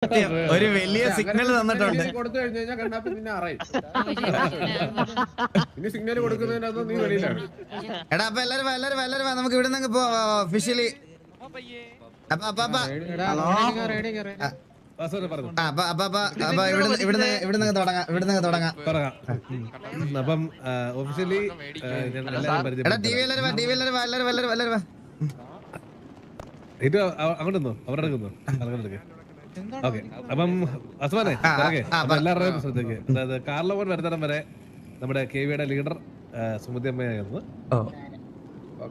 സത്യം ഒരു വലിയ സിഗ്നൽ തന്നിട്ടുണ്ട്. കൊടുത്തു കഴിഞ്ഞു കഴിഞ്ഞാൽ കണ്ണാപ്പി നിന്നെ അറിയും. ഇനി സിഗ്നൽ കൊടുക്കുന്നതിനകത്ത് നീ വെളിയിലാണ്. എടാ അപ്പൊ എല്ലാരും നമുക്ക് ഇവിടെ നിന്ന് ഒഫീഷ്യലി ഇവിടുന്ന് തുടങ്ങാം. അപ്പം ഒഫീഷ്യലി അങ്ങോട്ടൊന്നു അവിടെ എടുക്കുന്നു. ഓക്കെ അപ്പം അസ്മാനെ എല്ലാവരുടെയും ശ്രദ്ധയ്ക്ക്, അതായത് കാർലോവൻ വരുന്നിടം വരെ നമ്മുടെ KVയുടെ ലീഡർ സുമതി അമ്മയായിരുന്നു.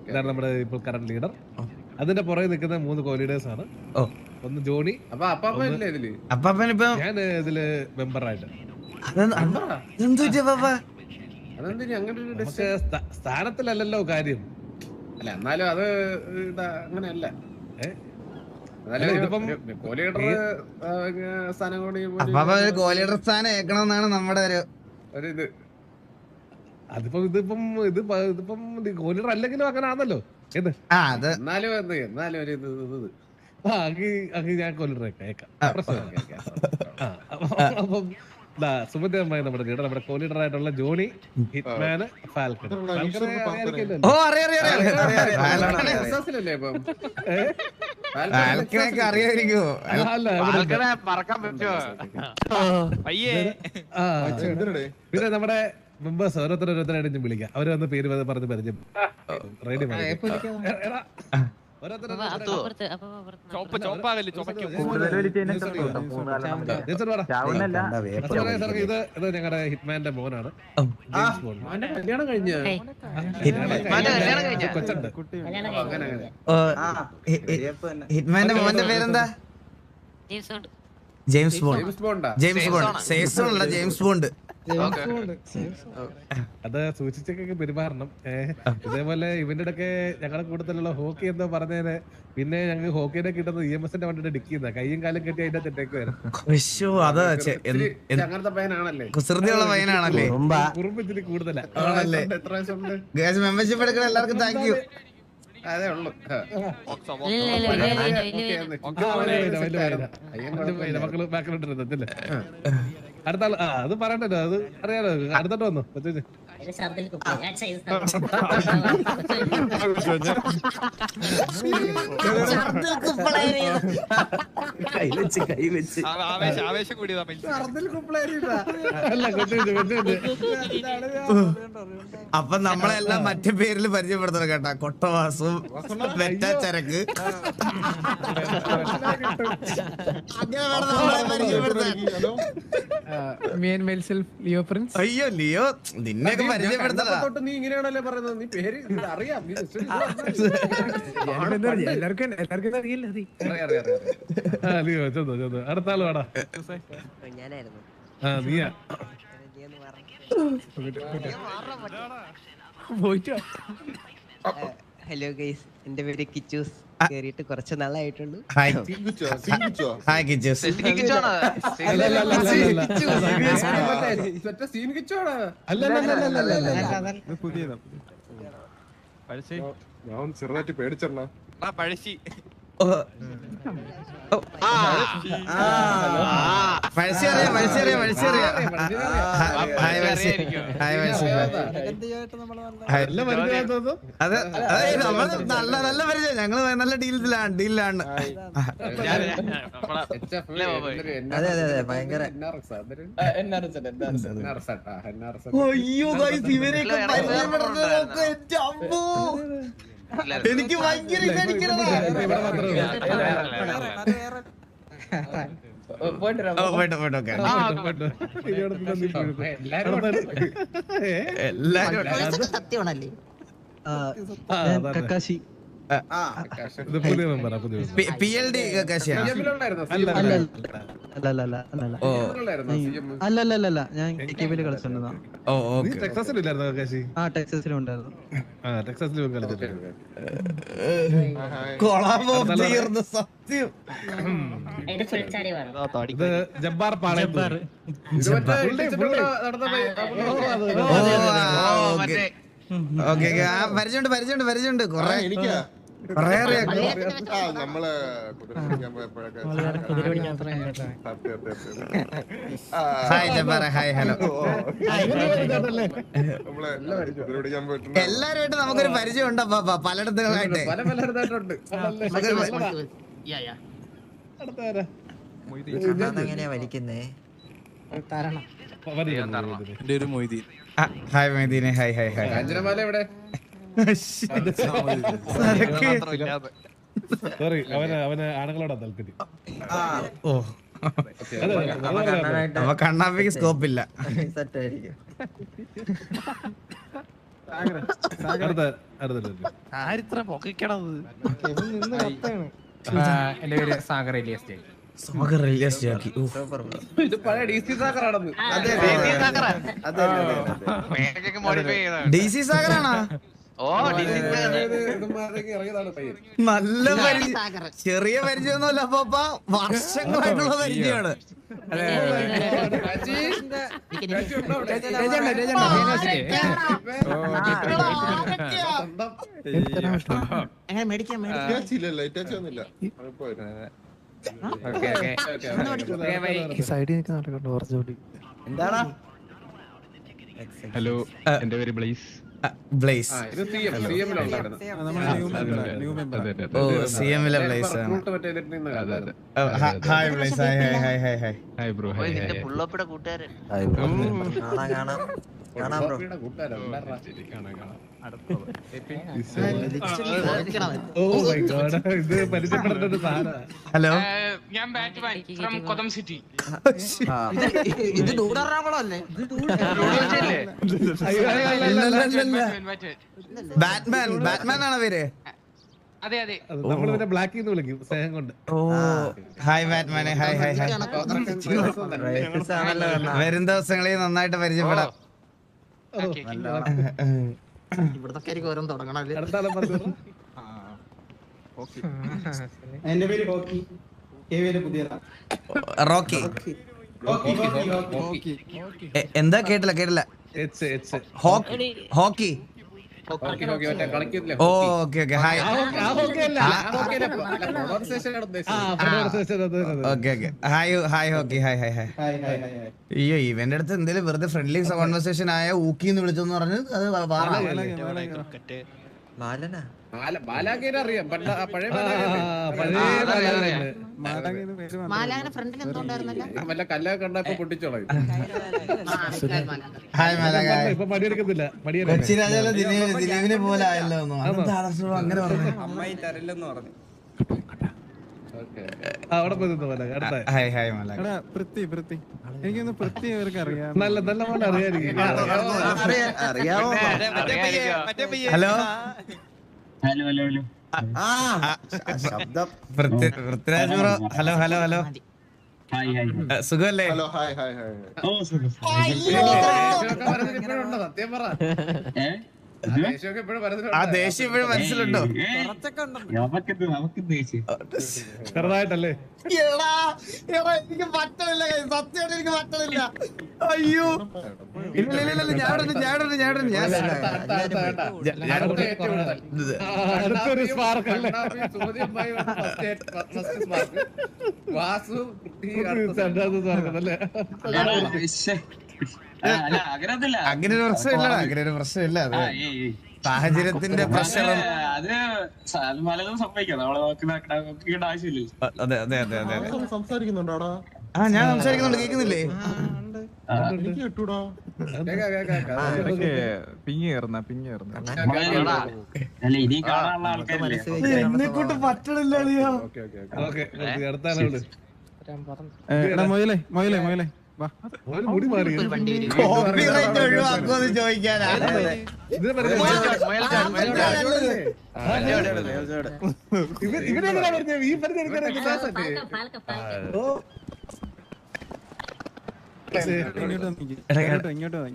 ഇതാണ് നമ്മുടെ ഇപ്പോൾ കറന്റ് ലീഡർ. അതിന്റെ പുറകെ നിൽക്കുന്ന 3 കോ-ലീഡേഴ്സ് ആണ്. ഒന്ന് ജോണി, ഞാൻ ഇതില് മെമ്പറായിട്ട്. സ്ഥാനത്തിലല്ലോ കാര്യം. അല്ല എന്നാലും അത് അങ്ങനെയല്ല. ഗോലീഡർ സ്ഥാനം ഏക്കണമെന്നാണ് നമ്മുടെ ഒരു ഇത്. ഇതിപ്പം ഗോലീഡർ അല്ലെങ്കിലും അങ്ങനെ ആണല്ലോ. എന്നാലും ഒരു ഇത് ഞാൻ ഗോലീഡർ ഏക്കാം. അപ്പം സുമതി അമ്മായി നമ്മുടെ ലീഡർ, നമ്മുടെ കോ-ലീഡർ ആയിട്ടുള്ള ജോണി, ഹിറ്റ്മാൻ, ഫാൽക്കൺ. പിന്നെ നമ്മുടെ മെമ്പേഴ്സ് ഓരോരുത്തരായിട്ട് വിളിക്കാം. അവര് വന്ന് പേര് പറഞ്ഞ് പരിചയം റെഡി. ഇത് ഞങ്ങളുടെ ഹിറ്റ്മാന്റെ മോനാണ്. ഹിറ്റ്മാന്റെ മോന്റെ പേരെന്താ? James bond. James bond. അത് സൂക്ഷിച്ചൊക്കെ പെരുമാറണം. ഇതേപോലെ ഇവന്റെ ഇടയ്ക്ക് ഞങ്ങളുടെ കൂട്ടത്തിലുള്ള ഹോക്കി എന്തോ പറഞ്ഞേനെ. പിന്നെ ഞങ്ങൾ ഹോക്കിനെ കിട്ടുന്നത് EMSന്റെ വണ്ടിയുടെ ഡിക്കുന്ന കയ്യും കാലും കെട്ടി അതിന്റെ തെറ്റേക്കുവായിരുന്നു. കുസൃതിയുള്ള പയ്യനാണല്ലേ. കുറുമ്പ് ഇത്തിരി കൂടുതലാണ്. മെമ്പർഷിപ്പ് എടുക്കുന്ന എല്ലാവർക്കും താങ്ക് യു. അതേ ഉള്ളു. മക്കള് ബാക്കിലോട്ടിരുന്നല്ലേ. അടുത്ത ആൾ അത് പറയണ്ടല്ലോ, അത് അറിയാലോ. അടുത്തോട്ട് വന്നു കൊച്ചു. അപ്പൊ നമ്മളെല്ലാം മറ്റേ പേരിൽ പരിചയപ്പെടുത്തണം കേട്ടാ. കൊട്ടവാസും വെറ്റാച്ചരക്ക് അയ്യോ ലിയോ നിന്നെയൊക്കെ പരിചയപ്പെടുത്തല. നീ ഇങ്ങനെയാണല്ലേ പറയുന്നത്. നീ പേര് അറിയാം. അടുത്ത ആള് വേടാ. നീയാ ഹലോ ഗൈസ്, എന്റെ പേര് കിച്ചൂസ്. കേറിയിട്ട് കുറച്ച് നാളായിട്ടുള്ളൂ. ഹായ് കിച്ചൂസ്. ഞാൻ ചെറുതായിട്ട് പേടിച്ചെണ്ണ പഴശ്ശി. നല്ല പരിചയം. ഞങ്ങള് നല്ല ഡീലിലാണ്. ഭയങ്കര അയ്യോ ഇവരെയൊക്കെ പരിചയപ്പെടുന്നത് എനിക്ക് ഭയങ്കര സത്യമാണല്ലേ. PLD അല്ലല്ല ഞാൻ കളിച്ചിട്ടുണ്ടാ. ടെക്സസിലും ഉണ്ടായിരുന്നു. സത്യം. ജബ്ബാർ പാളയത്തൂർ. പരിചയമുണ്ട് കൊറേ. നമ്മള് കുതിര പിടിക്കാൻ പോയപ്പോഴൊക്കെ ഹായ് ജബ്ബാറ, ഹായ് ഹലോ. നമ്മള് കുതിര പിടിക്കാൻ പോയിട്ടുണ്ട്. എല്ലാരുമായിട്ട് നമുക്കൊരു പരിചയം ഉണ്ടോ പലയിടത്തുകളായിട്ട്? പലയിടത്തായിട്ടുണ്ട്. എങ്ങനെയാ വലിക്കുന്നേ? ഹായ് മൊയ്തീനെ, ഹായ് ഹായ് ഹായ്. കാഞ്ചനമാല എവിടെ? സോറി, അവന് ആണുങ്ങളോടാ താല്പര്യം. ഓ, നമ്മ കണ്ണാപ്പിക്ക് സ്കോപ്പില്ല. എന്റെ പേര് സാഗർ എലിയസ്. ഇത് പഴയ DC സാഗറാണെന്ന്. DC സാഗറാണോ? ഇതുമാരൊക്കെ ഇറങ്ങിയതാണ് പയ്യൻ. നല്ല പരിചയം, ചെറിയ പരിചയമൊന്നുമല്ല അപ്പ വർഷങ്ങളായിട്ടുള്ള പരിചയമാണ്. എന്താടാ? ഹലോ, എന്റെ പേര് ബ്ലേസ്. ബ്ലേസ്. ഇത് CM ലുണ്ടായിരുന്നു. ഓ, CM-ലെ ബ്ലേസ് ആണ്. Hi Blaze, hi hi hi hi hi. Hi bro. പുള്ളപ്പിടെ കൂട്ടുകാരൻ. കാണാം. ഹലോ, ഞാൻ ബാറ്റ്മാൻ ഫ്രം കൊതം സിറ്റി. ഇത് ഡൂഡറാവളല്ലേ? ബാറ്റ്മാൻ ആണോ പേര്? അതെ അതെ. നമ്മള് പിന്നെ ബ്ലാക്ക് എന്ന് വിളിക്കും സ്നേഹം കൊണ്ട്. ഓ, ഹായ് ബാറ്റ്മാനെ, ഹായ് ഹായ് ഹായ്. വരും ദിവസങ്ങളിൽ നന്നായിട്ട് പരിചയപ്പെടാം. ഇവിടത്തെ ഓരോ തുടങ്ങണല്ലേ? എന്റെ പേര് ഹോക്കി. റോക്കി. എന്താ? കേട്ടില്ല. ഹോക്കി. കളിക്കുന്നില്ല. ഓ, okay okay. Hi. Okay okay. Hi hockey, hi hi hi. അയ്യോ, ഇവന്റെ അടുത്ത് എന്തെങ്കിലും വെറുതെ ഫ്രണ്ട്ലി കോൺവെർസേഷൻ ആയ ഊക്കിന്ന് വിളിച്ചെന്ന് പറഞ്ഞ് അത് ബാലാഗേനെ അറിയാം. പഴയ വല്ല കല്ലൊക്കെ കണ്ടപ്പോ പൊട്ടിച്ചോളാം. ഹായ് മാലാക. ഇപ്പൊ പണിയെടുക്കത്തില്ല. കൊച്ചിരാജാലെ ദിലീപിനെ പോലെ ആയല്ലോ. അങ്ങനെ പറഞ്ഞു. അവിടെ പോയി നിന്ന് പോലെ അടുത്ത. ഹായ് ഹായ് മാലാക. എനിക്കൊന്ന് പൃഥ്വി ഇവർക്ക് അറിയാം. നല്ല പോലെ അറിയായിരിക്കും. അറിയാമോ? ഹലോ. ശബ്ദം പൃഥ്വിരാജ് ബ്രോ. ഹലോ. സുഖല്ലേ? Hello, hi hi hi. സത്യം പറ. ആ ദേഷ്യം ഇപ്പോഴും മനസ്സിലുണ്ടോ? ചെറുതായിട്ടല്ലേ? എനിക്ക് പറ്റണില്ല, സത്യമായിട്ട് എനിക്ക് പറ്റണില്ല. അയ്യോ, ഇല്ല അടുത്തൊരു സ്പാർക്ക് അല്ലേ? അങ്ങനെ ഒരു പ്രശ്നമില്ല. അത് സാഹചര്യത്തിന്റെ പ്രശ്നം. അതെ. സംസാരിക്കുന്നുണ്ടോടാ? ഞാൻ സംസാരിക്കുന്നുണ്ട്, കേൾക്കുന്നില്ലേ? എന്നെക്കൊണ്ട് പറ്റണില്ല. അടുത്താളുണ്ട്. മൊയിലേ മുടി മാറി കോപ്പിറൈറ്റ് ഒഴിവാക്കുമെന്ന് ചോദിക്കാനാ. ഇവരെങ്ങനെ പറഞ്ഞു? ഈ പറഞ്ഞ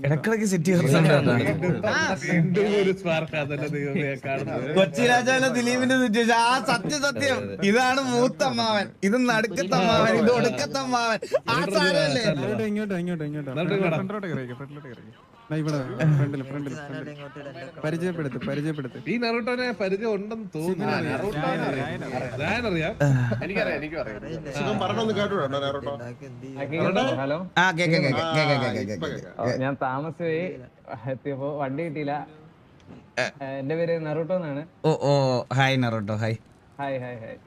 ഇടക്കിടക്ക് സെറ്റ് കൊച്ചി രാജാവിലെ ദിലീപിന്റെ സിറ്റുവേഷൻ. ആ സത്യം ഇതാണ് മൂത്തമ്മാവൻ, ഇത് നടുക്കത്തമ്മാവൻ, ഇത് ഒടുക്കത്തമ്മാവൻ. ആ സാരല്ലേ? ഇവിടെ ഫ്രണ്ടില് പരിചയപ്പെടുത്ത് ഈ നറൂട്ടോനെ പരിചയം ഉണ്ടെന്ന് തോന്നുന്നു. ഞാനറിയാം. എനിക്കറിയാം സുഖം പറഞ്ഞൊന്ന് കേട്ടോ നേരോട്ടോ. ഹലോ, ആ കേക്കാം ഞാൻ താമസിയായി എത്തിയപ്പോ വണ്ടി കിട്ടിയില്ല. എന്റെ പേര് നറൂട്ടോ എന്നാണ്. ഓ hi Naruto hi. Hi hi hi.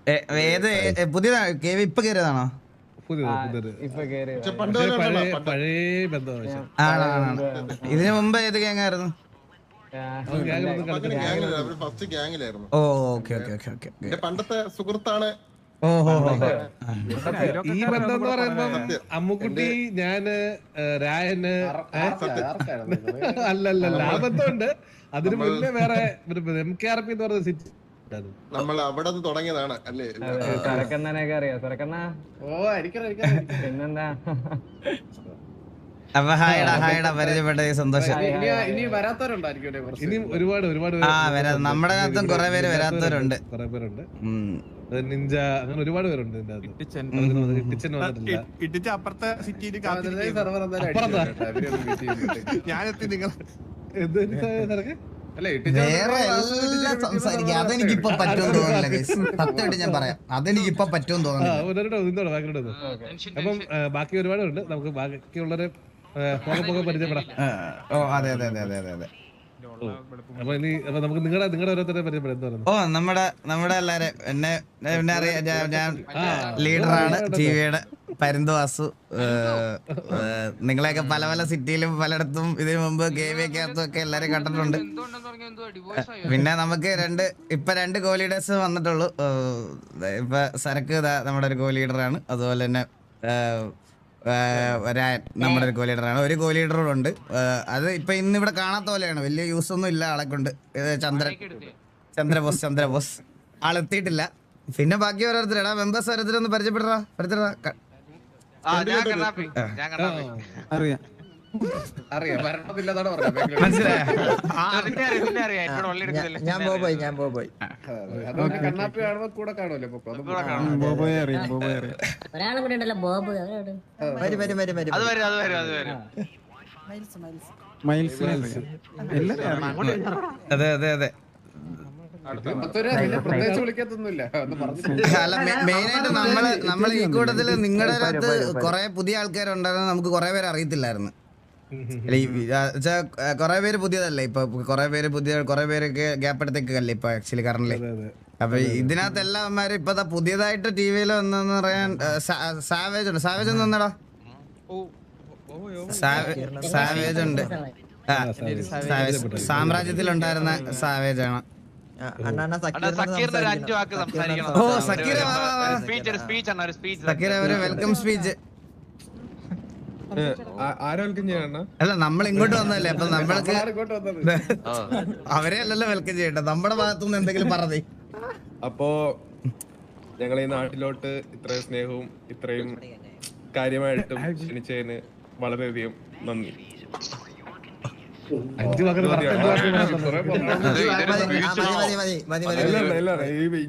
ഏത് പുതിയതാ കേവ് ഇപ്പൊ കയറിയതാണോ? പുതിയത് ഇപ്പൊ കേറി പണ്ട് പഴയ ബന്ധമാണ്. ആണാണ്. ഇതിനു മുമ്പ് ഏത് ഗ്യാങ്ങായിരുന്നു? ഫസ്റ്റ് ഗ്യാങ്ങിലായിരുന്നു. ഓ ഓക്കെ എന്റെ പണ്ടത്തെ സുഹൃത്താണ്. ഓഹോ ഈ ബന്ധം എന്ന് പറയുമ്പോ അമ്മുക്കുട്ടി, ഞാന്, രായന് അല്ലല്ല ആ ബന്ധമുണ്ട്. അതിന് മുന്നേ വേറെ MKRP എന്ന് പറഞ്ഞ സിറ്റി നമ്മൾ അവിടെ നിന്ന് തുടങ്ങിയതാണ് അല്ലേ? സരക്കണ്ണനൊക്കെ അറിയാം. സരക്കണ്ണ ഓ എനിക്കറിയാം പിന്നെന്താ? അപ്പൊ ഹായടാ പരിചയപ്പെട്ട സന്തോഷം. ഇനി വരാത്തവരുണ്ടായിരിക്കും ഇനി ഒരുപാട് വരാ നമ്മുടെ അകത്തും കുറെ പേര് വരാത്തവരുണ്ട്. കുറെ പേരുണ്ട്. നിഞ്ച അങ്ങനെ ഒരുപാട് പേരുണ്ട് ഇതിന്റെ അകത്ത്. കിച്ചൻ വന്നിട്ടില്ല. ഇട്ടിച്ച് അപ്പുറത്തെ സിറ്റിയിൽ ഞാനെത്തി നിങ്ങൾ വേറെ എല്ലാം സംസാരിക്കാം. അതെനിക്കിപ്പൊ പറ്റുമെന്ന് തോന്നുന്നില്ല guys. സത്യമായിട്ട് ഞാൻ പറയാം, അതെനിക്കിപ്പൊ പറ്റുമെന്ന് തോന്നുന്നില്ല. അപ്പം ബാക്കി ഒരുപാട് ഉണ്ട്. നമുക്ക് ബാക്കിയുള്ളവരെ പോകെ പരിചയപ്പെടാം. ഓ അതെ അപ്പൊ നമുക്ക് നിങ്ങളുടെ ഓരോരുത്തരെ പരിചയപ്പെടാം. എന്താ പറയുന്നത്? ഓ നമ്മുടെ എല്ലാരെ എന്നെ അറിയാം. ഞാൻ ലീഡറാണ് ടിവിയുടെ പരുന്ത് വാസു. നിങ്ങളെയൊക്കെ പല പല സിറ്റിയിലും പലയിടത്തും ഇതിനു മുമ്പ് ഗെയിമൊക്കെയകത്തും ഒക്കെ എല്ലാരും കണ്ടിട്ടുണ്ട്. പിന്നെ നമുക്ക് ഇപ്പൊ രണ്ട് കോ ലീഡേഴ്സ് വന്നിട്ടുള്ളൂ. ഇപ്പൊ സരക്ക് നമ്മുടെ ഒരു കോ ലീഡറാണ്. അതുപോലെ തന്നെ നമ്മുടെ ഒരു കോ ലീഡറാണ്. ഒരു കോ ലീഡറുണ്ട്. അത് ഇപ്പൊ ഇന്നിവിടെ കാണാത്ത പോലെയാണ്. വലിയ യൂസ് ഒന്നും ഇല്ല ആളെ കൊണ്ട്. ചന്ദ്രബോസ് ആളെത്തിയിട്ടില്ല. പിന്നെ ബാക്കി ഓരോരുത്തരാ മെമ്പേഴ്സ് ഓരോരുത്തരൊന്ന് പരിചയപ്പെടാ. അറിയാം വരണമില്ലെന്നാണ് പറഞ്ഞത്. ഞാൻ ബോബോയ് അതുകൊണ്ട് കണ്ണാപ്പി കാണുമ്പോ കൂടെ കാണുമല്ലോ. ബോബോയെ അറിയാം. ഒരാളും കൂടെ ഉണ്ടല്ലോ ബോബ്. മൈൽസിനെ അറിയാം. എല്ലാരും അതെ പ്രത്യേകിച്ച് വിളിക്കത്തൊന്നുമില്ല. അല്ല മെയിനായിട്ട് നമ്മള് ഈ കൂട്ടത്തില് നിങ്ങളുടെ അകത്ത് കൊറേ പുതിയ ആൾക്കാരുണ്ടായിരുന്നു. നമുക്ക് കൊറേ പേര് അറിയത്തില്ലായിരുന്നു. കൊറേ പേര് പുതിയതല്ലേ ഇപ്പൊ. കൊറേ പേരൊക്കെ ഗ്യാപ്പ് എടുത്തേക്കല്ലേ ഇപ്പൊ ആക്ച്വലി കറന്റ്ലി. അപ്പൊ ഇതിനകത്ത് എല്ലാവന്മാരും ഇപ്പൊ പുതിയതായിട്ട് ടിവിയിൽ വന്നെന്ന് പറയാൻ സാവേജ് ഉണ്ട്. സാവേജ് ഒന്ന് വന്നടാ. സാവേജ് ഉണ്ട്. സാമ്രാജ്യത്തിലുണ്ടായിരുന്ന സാവേജ് ആണ്. ഓ സക്കീര സക്കീര ഒരു വെൽക്കം സ്പീച്ച്. അല്ല നമ്മൾ ഇങ്ങോട്ട് വന്നല്ലേ. അപ്പൊ നമ്മൾക്ക് അവരെ അല്ലല്ലോ വെൽക്കം ചെയ്യട്ടെ. നമ്മുടെ ഭാഗത്തുനിന്ന് എന്തെങ്കിലും പറഞ്ഞേ. അപ്പോ ഞങ്ങൾ ഈ നാട്ടിലോട്ട് ഇത്രയും സ്നേഹവും ഇത്രയും കാര്യമായിട്ടും ക്ഷണിച്ചതിന് വളരെയധികം നന്ദി.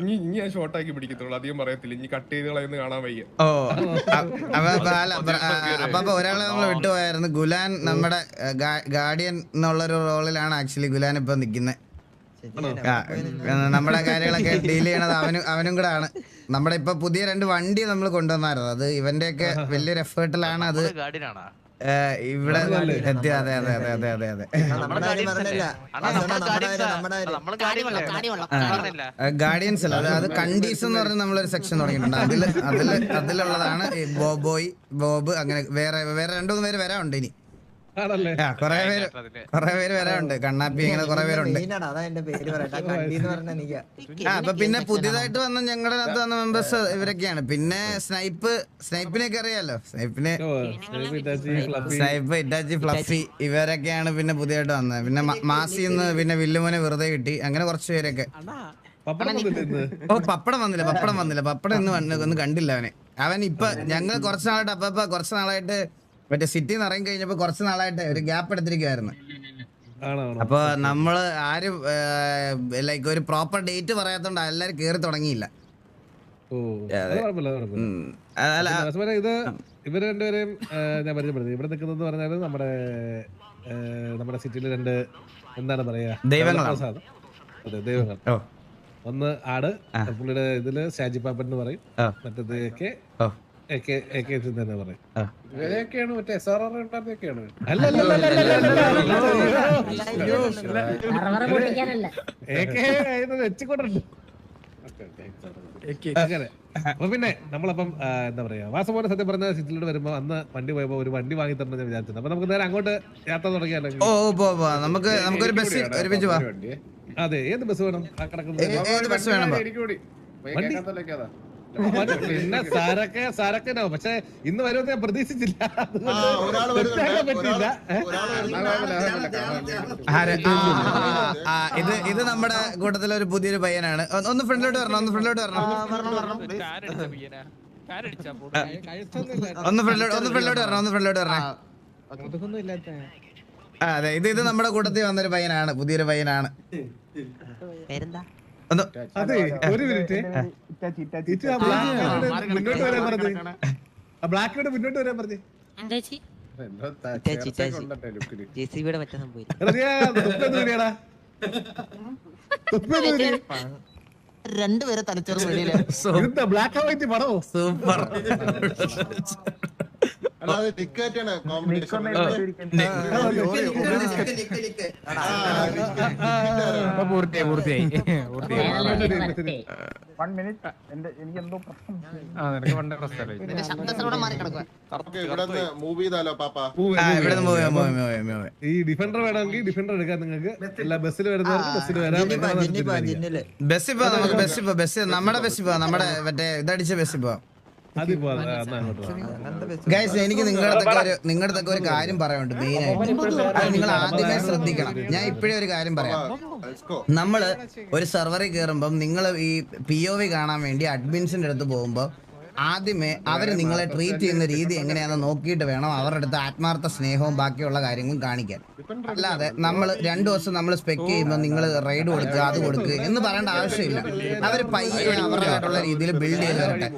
ഇനി ഞാൻ ഷോർട്ടാക്കി പിടിക്കത്തുള്ളൂ, അധികം പറയത്തില്ല. ഇനി കട്ട് ചെയ്ത് കളയുന്ന കാണാൻ വയ്യ. ഓ അപ്പൊ ഒരാളെ നമ്മൾ വിട്ടുപോയായിരുന്നു. ഗുലാൻ നമ്മുടെ ഗാർഡിയൻ എന്നുള്ളൊരു റോളിലാണ് ആക്ച്വലി ഗുലാൻ ഇപ്പൊ നിക്കുന്നത്. നമ്മുടെ കാര്യങ്ങളൊക്കെ ഡീൽ ചെയ്യണത് അവനും കൂടെ ആണ്. നമ്മുടെ ഇപ്പൊ പുതിയ 2 വണ്ടി നമ്മൾ കൊണ്ടുവന്നായിരുന്നു. അത് ഇവന്റെയൊക്കെ വലിയൊരു എഫേർട്ടിലാണ് അത് ഇവിടെ എത്തി. അതെ ഗാർഡിയൻസ് അല്ല, അത് കണ്ടീസ് എന്ന് പറഞ്ഞ് നമ്മളൊരു സെക്ഷൻ തുടങ്ങിയിട്ടുണ്ട്. അതിലുള്ളതാണ് ബോബ്. അങ്ങനെ വേറെ 2-3 പേര് വരാനുണ്ട്. ഇനി കൊറേ പേര് വരാനുണ്ട്. കണ്ണാപ്പി ഇങ്ങനെ കൊറേ പേരുണ്ട്. അപ്പൊ പിന്നെ പുതിയതായിട്ട് വന്ന ഞങ്ങളുടെ അകത്ത് വന്ന മെമ്പേഴ്സ് ഇവരൊക്കെയാണ്. പിന്നെ സ്നൈപ്പിനെയൊക്കെ അറിയാലോ. സ്നൈപ്പ്, ഇറ്റാച്ചി, ഫ്ലഫി ഇവരൊക്കെയാണ് പിന്നെ പുതിയതായിട്ട് വന്നത്. പിന്നെ മാസിന്ന് പിന്നെ വില്ലുമോനെ വെറുതെ കിട്ടി. അങ്ങനെ കുറച്ച് പേരൊക്കെ. ഓ പപ്പടം വന്നില്ല. പപ്പടം ഇന്ന് കണ്ടില്ല അവൻ ഇപ്പൊ ഞങ്ങൾ കുറച്ച് നാളായിട്ട് മറ്റേ സിറ്റിന്ന് ഇറങ്ങി കഴിഞ്ഞപ്പോ കുറച്ച് നാളായിട്ട് ഒരു ഗ്യാപ്പ് എടുത്തിരിക്കുവായിരുന്നു. അപ്പൊ നമ്മള് ആരും ലൈക്ക് ഒരു പ്രോപ്പർ ഡേറ്റ് പറയാത്തോണ്ട് എല്ലാരും കേറി തുടങ്ങിയില്ല. ഇവര് രണ്ടുപേരെയും ഞാൻ പരിചയപ്പെടുത്തി. ഇവിടെ നിൽക്കുന്നത് പറഞ്ഞാൽ നമ്മുടെ സിറ്റിയില് രണ്ട് എന്താണ് പറയാ ദൈവങ്ങളാണ്. അതെ, ദൈവങ്ങൾ. ഒന്ന് ആട്, പുള്ളിയുടെ ഇതില് ഷാജി പാപ്പൻ എന്ന് പറയും. മറ്റേത് തന്നെ പറയും. ഇവരെയൊക്കെയാണ് മറ്റേ SRR ഉണ്ടായിരുന്നൊക്കെയാണ്. വെച്ചുകൊണ്ടുണ്ട്. അങ്ങനെ. അപ്പൊ പിന്നെ നമ്മളപ്പം എന്താ പറയാ, വാസമോനെ സത്യം പറഞ്ഞ സിറ്റിയിലോട്ട് വരുമ്പോ അന്ന് വണ്ടി പോയപ്പോ ഒരു വണ്ടി വാങ്ങി തരണം ഞാൻ വിചാരിച്ചിട്ടുണ്ട്. അപ്പൊ നമുക്ക് നേരെ അങ്ങോട്ട് യാത്ര തുടങ്ങിയാലോ? നമുക്കൊരു ബസ് ഒരുമിച്ച് പോവാം. അതെ, ഏത് ബസ് വേണം? ആ കിടക്കുന്നത് ഏത് ബസ് വേണം? പിന്നെ സാരക്കനോ, പക്ഷെ ഇന്ന് വരുമെന്ന് ഞാൻ പ്രതീക്ഷിച്ചില്ല. ഇത് നമ്മുടെ കൂട്ടത്തിലെ ഒരു പുതിയൊരു പയ്യനാണ്. ഒന്ന് ഫ്രണ്ടിലോട്ട് വരണം, ഒന്ന് ഫ്രണ്ടിലോട്ട് വരണം, ഒന്ന് ഫ്രണ്ടിലോട്ട് വരണം. അതെ, ഇത് നമ്മുടെ കൂട്ടത്തിൽ വന്നൊരു പയ്യനാണ്, പുതിയൊരു പയ്യനാണ്. അതെ, ഒരു മിനിറ്റ്. മുന്നോട്ട് വരാൻ പറഞ്ഞു. ബ്ലാക്കിനോട് മുന്നോട്ട് വരാൻ പറഞ്ഞു. രണ്ടുപേരെ തലച്ചോറ് ബ്ലാക്ക് ആൻഡ് വൈറ്റ് പടമോ? സൂപ്പർ. ഈ ഡിഫൻഡർ വേണമെങ്കിൽ ഡിഫൻഡർ എടുക്കാം നിങ്ങൾക്ക്. എല്ലാ ബസ്സിൽ വരുന്നവർക്ക് ബസ്സിൽ വരാം. ബസ് നമ്മുടെ ബസ്സിൽ പോവാം, നമ്മുടെ മറ്റേ ഇതടിച്ച ബസ്സിൽ പോവാം. ഗൈസ്, എനിക്ക് നിങ്ങളുടെ ഒരു കാര്യം പറയാനുണ്ട്. മെയിനായിട്ട് അത് നിങ്ങൾ ആദ്യമേ ശ്രദ്ധിക്കണം. ഞാൻ ഇപ്പോഴേ ഒരു കാര്യം പറയാം. നമ്മള് ഒരു സെർവറിൽ കയറുമ്പം നിങ്ങൾ ഈ POV കാണാൻ വേണ്ടി അഡ്മിൻസിന്റെ അടുത്ത് പോകുമ്പോൾ ആദ്യമേ അവർ നിങ്ങളെ ട്രീറ്റ് ചെയ്യുന്ന രീതി എങ്ങനെയാണെന്ന് നോക്കിയിട്ട് വേണം അവരുടെ അടുത്ത് ആത്മാർത്ഥ സ്നേഹവും ബാക്കിയുള്ള കാര്യങ്ങളും കാണിക്കാൻ. അല്ലാതെ നമ്മൾ 2 ദിവസം നമ്മൾ സ്പെക്ക് ചെയ്യുമ്പോൾ നിങ്ങൾ റൈഡ് കൊടുക്കുക, അത് കൊടുക്കുക എന്ന് പറയേണ്ട ആവശ്യമില്ല. അവർ പയ്യെ അവരുടേതായിട്ടുള്ള രീതിയിൽ ബിൽഡ് ചെയ്ത് വരട്ടെ.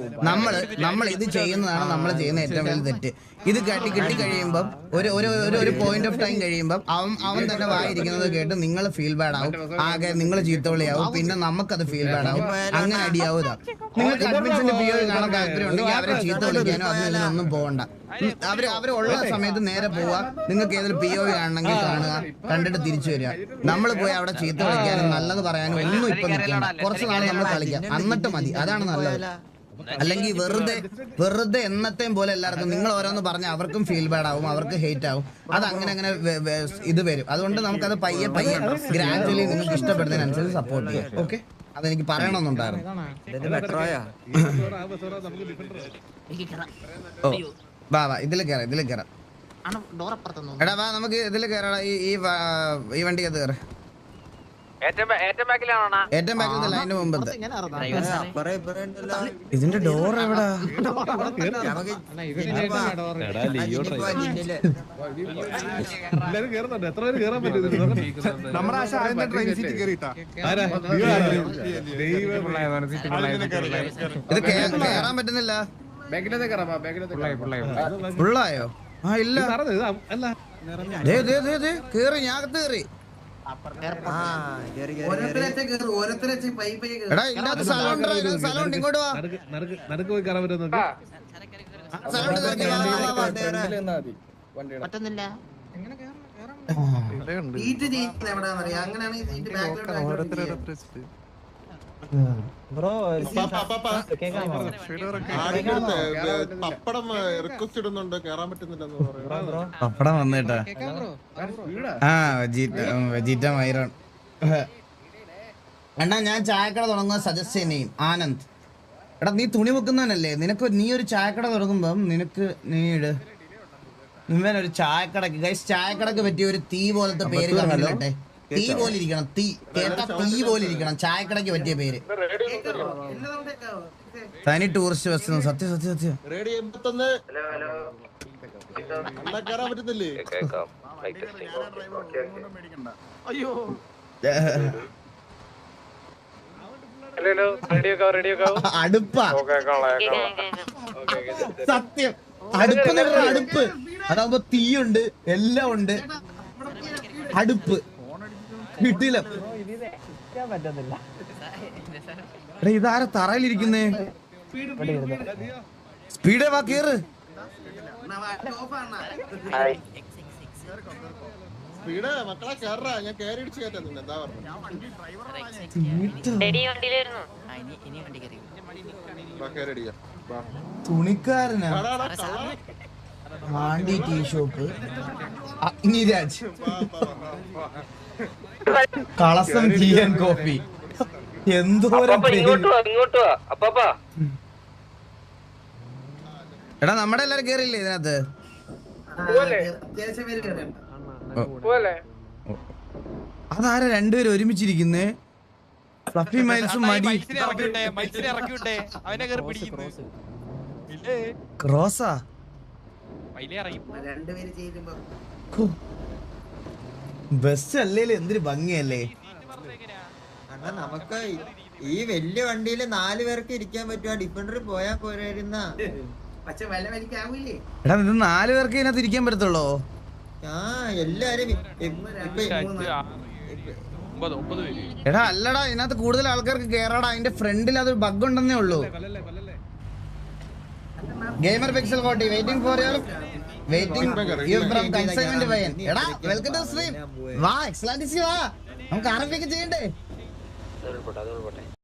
നമ്മൾ ഇത് ചെയ്യുന്നതാണ് നമ്മൾ ചെയ്യുന്ന ഏറ്റവും വലിയ തെറ്റ്. ഇത് കിട്ടി കഴിയുമ്പം ഒരു പോയിന്റ് ഓഫ് ടൈം കഴിയുമ്പം അവൻ തന്നെ വായിരിക്കുന്നത് കേട്ട് നിങ്ങൾ ഫീൽ ബാഡ് ആവും, ആകെ നിങ്ങൾ ചീത്തവിളിയാവും, പിന്നെ നമുക്കത് ഫീൽ ബാഡ് ആവും, അങ്ങനെ അടിയാവും. നിങ്ങൾക്ക് അഡ്മിൻസിന്റെ POV കാണാൻ താല്പര്യം ഉണ്ടെങ്കിൽ അവരെ ചീത്ത വിളിക്കാനോ അതിനൊന്നും പോകണ്ട. അവരുള്ള സമയത്ത് നേരെ പോവുക. നിങ്ങൾക്ക് ഏതൊരു POV കാണണമെങ്കിൽ കാണുക, കണ്ടിട്ട് തിരിച്ചു വരിക. നമ്മൾ പോയി അവിടെ ചീത്ത വിളിക്കാനും നല്ലത് പറയാനും ഒന്നും ഇപ്പൊ നിൽക്കണ്ട. കുറച്ച് നാൾ നമ്മൾ കളിക്കാം, എന്നിട്ട് മതി. അതാണ് നല്ലത്. അല്ലെങ്കിൽ വെറുതെ എന്നത്തെയും പോലെ എല്ലാവർക്കും നിങ്ങൾ ഓരോന്ന് പറഞ്ഞാൽ അവർക്കും ഫീൽ ബാഡ് ആവും, അവർക്ക് ഹേറ്റ് ആവും. അത് അങ്ങനെ ഇത് വരും. അതുകൊണ്ട് നമുക്കത് പയ്യെ ഗ്രാജുവലി നിങ്ങൾക്ക് ഇഷ്ടപ്പെടുന്നതിനനുസരിച്ച് സപ്പോർട്ട് ചെയ്യാം. ഓക്കെ, അതെനിക്ക് പറയണമെന്നുണ്ടായിരുന്നു. ഓ വാ ഇതിൽ കയറാം. എടാ വാ, നമുക്ക് ഇതിൽ കയറാടാ. ഈ വണ്ടിക്കകത്ത് കയറ. ഏറ്റവും ബാക്കിൽ അതിന്റെ മുമ്പത്തെ ഇതിന്റെ ഡോർ എവിടാ? നമ്മുടെ ട്രെയിൻ സീറ്റ് കയറിയിട്ടാ. ഇത് കയറാൻ പറ്റുന്നില്ല. ഫുള്ളായോ? ആ ഇല്ല, കേറി. ഞാൻ അകത്ത് കേറി. എടാ ഇല്ലാത്ത സ്ഥലമുണ്ട്, ഇങ്ങോട്ട് വാ. നടുക്ക് പോയി കയറാൻ പറ്റുമോ? പറ്റുന്നില്ല. പപ്പടം റിക്വസ്റ്റ് ഇടുന്നുണ്ട്, കേറാൻ പറ്റുന്നില്ലെന്ന് പറയുന്നത്. പപ്പടം വന്നേട്ടാ. വെജീറ്റ മൈറോൺ. അണ്ണാ, ഞാൻ ചായക്കട തുടങ്ങുന്നത് സജസ്റ്റ് ചെയ്യും ആനന്ദ്. എടാ, നീ തുണി വെക്കുന്നവനല്ലേ? നീ ഒരു ചായക്കട തുടങ്ങുമ്പം ഇവനൊരു ചായക്കടക്ക് ചായക്കടക്ക് പറ്റിയ ഒരു തീ പോലത്തെ പേര് കാണല്ലേ? തീ പോലെ ഇരിക്കണം, തീ പോലെ ഇരിക്കണം ചായക്കടക്ക് പറ്റിയ പേര്. തനി ടൂറിസ്റ്റ് ബസ്. സത്യം. കേറാൻ പറ്റുന്നില്ലേ? അയ്യോ, അടുപ്പാ. സത്യം അടുപ്പ് നിറ അടുപ്പ്. അതാവുമ്പോ തീയുണ്ട്, എല്ലാം ഉണ്ട്. അടുപ്പ് കിട്ടില്ല. പറ്റത്തില്ല. എടാ ഇതാര തറയിലിരിക്കുന്നേ? സ്പീഡേ വാ കേറ്. സ്പീഡ് മക്കളെ കേറാ, ഞാൻ കേറി ഇടിച്ച് കയറ്റാൻ നിന്നെ. എന്താ പറഞ്ഞു കേറി അടിക്കാം. തുണിക്കാരനാ, ആണ്ടി ടീ ഷോപ്പ്, അഗ്നിരാജ്, കളസം ടീ ആൻഡ് കോഫി. എന്തോരം എടാ നമ്മുടെ എല്ലാരും കേറിയില്ലേ ഇതിനകത്ത്? അതാരാ രണ്ടുപേരും ഒരുമിച്ചിരിക്കുന്നേ? ഫ്ലഫി മൈൽസും മടി ക്രോസാ. ബസ് അല്ലേലും എന്തൊരു ഭംഗിയല്ലേ. നമുക്ക് ഈ വലിയ വണ്ടിയില് 4 പേർക്ക് ഇരിക്കാൻ പറ്റുക. ഡിഫൻഡർ പോയാ പോരായിരുന്ന. എടാ ഇത് 4 പേർക്ക് ഇതിനകത്ത് ഇരിക്കാൻ പറ്റത്തുള്ളോ? എല്ലാരും എടാ അല്ലടാ, ഇതിനകത്ത് കൂടുതൽ ആൾക്കാർക്ക് കേറാടാ. അതിന്റെ ഫ്രണ്ടിൽ അതൊരു ബഗ് ഉണ്ടെന്നേ ഉള്ളൂ. Gamer pixel 40 waiting for your consignment പയ്യൻ. എടാ വെൽക്കം ടു സ്ട്രീം. വാ എക്സലന്റ്, വാ നമുക്ക് ആരംഭിക്കുക ചെയ്യണ്ടേ?